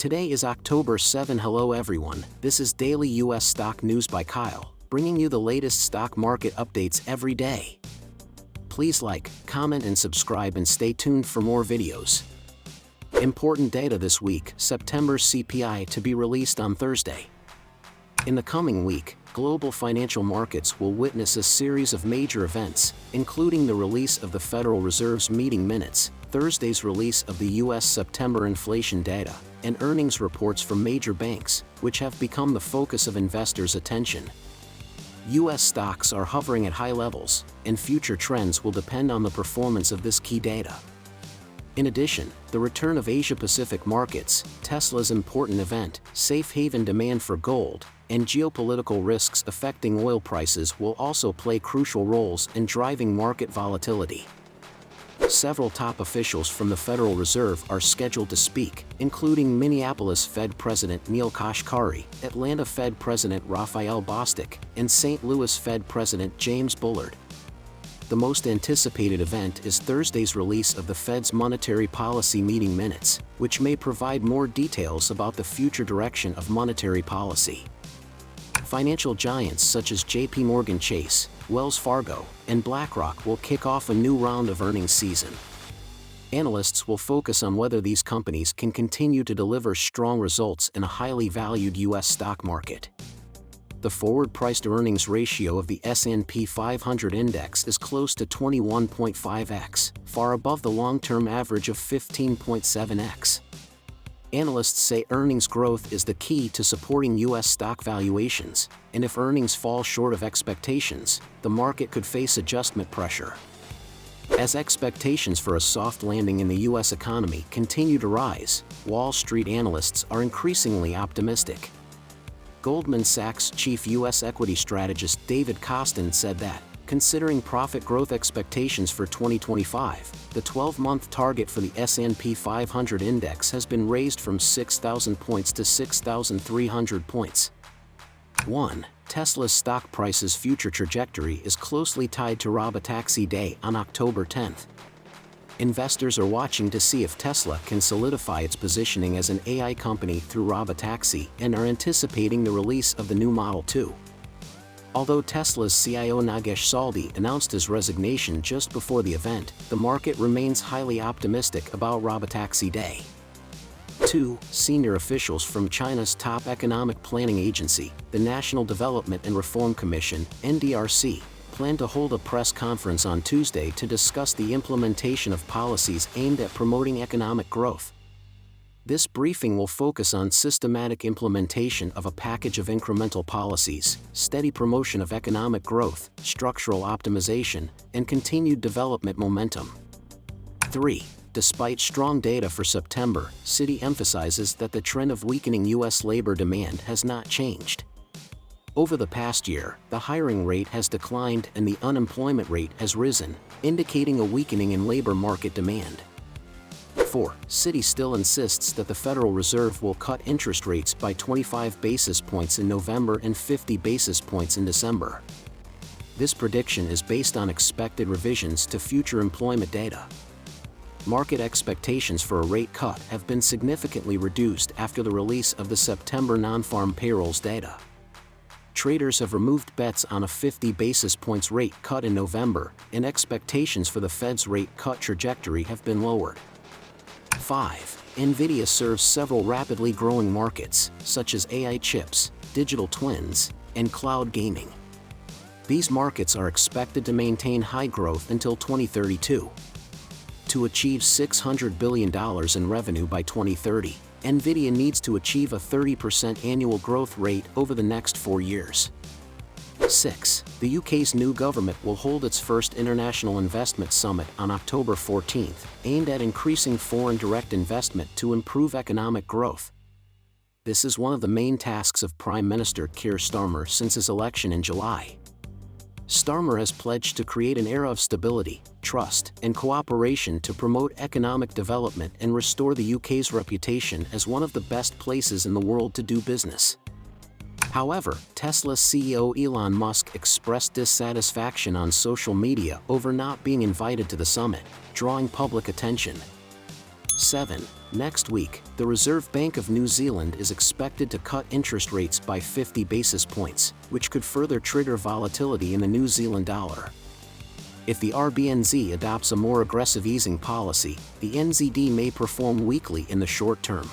Today is October 7. Hello everyone, this is Daily US Stock News by Kyle, bringing you the latest stock market updates every day. Please like, comment and subscribe and stay tuned for more videos. Important data this week, September CPI to be released on Thursday. In the coming week, global financial markets will witness a series of major events, including the release of the Federal Reserve's meeting minutes, Thursday's release of the U.S. September inflation data, and earnings reports from major banks, which have become the focus of investors' attention. U.S. stocks are hovering at high levels, and future trends will depend on the performance of this key data. In addition, the return of Asia-Pacific markets, Tesla's important event, safe haven demand for gold, and geopolitical risks affecting oil prices will also play crucial roles in driving market volatility. Several top officials from the Federal Reserve are scheduled to speak, including Minneapolis Fed President Neel Kashkari, Atlanta Fed President Raphael Bostic, and St. Louis Fed President James Bullard. The most anticipated event is Thursday's release of the Fed's monetary policy meeting minutes, which may provide more details about the future direction of monetary policy. Financial giants such as JP Chase, Wells Fargo, and BlackRock will kick off a new round of earnings season. Analysts will focus on whether these companies can continue to deliver strong results in a highly valued U.S. stock market. The forward price-to-earnings ratio of the S&P 500 index is close to 21.5x, far above the long-term average of 15.7x. Analysts say earnings growth is the key to supporting U.S. stock valuations, and if earnings fall short of expectations, the market could face adjustment pressure. As expectations for a soft landing in the U.S. economy continue to rise, Wall Street analysts are increasingly optimistic. Goldman Sachs chief U.S. equity strategist David Kostin said that, considering profit growth expectations for 2025, the 12-month target for the S&P 500 index has been raised from 6,000 points to 6,300 points. 1. Tesla's stock price's future trajectory is closely tied to Robotaxi Day on October 10th. Investors are watching to see if Tesla can solidify its positioning as an AI company through Robotaxi and are anticipating the release of the new Model 2. Although Tesla's CIO Nagesh Sawhney announced his resignation just before the event, the market remains highly optimistic about Robotaxi Day. 2. Senior officials from China's top economic planning agency, the National Development and Reform Commission, NDRC, plan to hold a press conference on Tuesday to discuss the implementation of policies aimed at promoting economic growth. This briefing will focus on systematic implementation of a package of incremental policies, steady promotion of economic growth, structural optimization, and continued development momentum. 3. Despite strong data for September, Citi emphasizes that the trend of weakening U.S. labor demand has not changed. Over the past year, the hiring rate has declined and the unemployment rate has risen, indicating a weakening in labor market demand. 4. Citi still insists that the Federal Reserve will cut interest rates by 25 basis points in November and 50 basis points in December. This prediction is based on expected revisions to future employment data. Market expectations for a rate cut have been significantly reduced after the release of the September non-farm payrolls data. Traders have removed bets on a 50 basis points rate cut in November, and expectations for the Fed's rate cut trajectory have been lowered. 5. NVIDIA serves several rapidly growing markets, such as AI chips, digital twins, and cloud gaming. These markets are expected to maintain high growth until 2032. To achieve $600 billion in revenue by 2030, NVIDIA needs to achieve a 30% annual growth rate over the next 4 years. 6. The UK's new government will hold its first International Investment Summit on October 14th, aimed at increasing foreign direct investment to improve economic growth. This is one of the main tasks of Prime Minister Keir Starmer since his election in July. Starmer has pledged to create an era of stability, trust, and cooperation to promote economic development and restore the UK's reputation as one of the best places in the world to do business. However, Tesla CEO Elon Musk expressed dissatisfaction on social media over not being invited to the summit, drawing public attention. 7. Next week, the Reserve Bank of New Zealand is expected to cut interest rates by 50 basis points, which could further trigger volatility in the New Zealand dollar. If the RBNZ adopts a more aggressive easing policy, the NZD may perform weakly in the short term.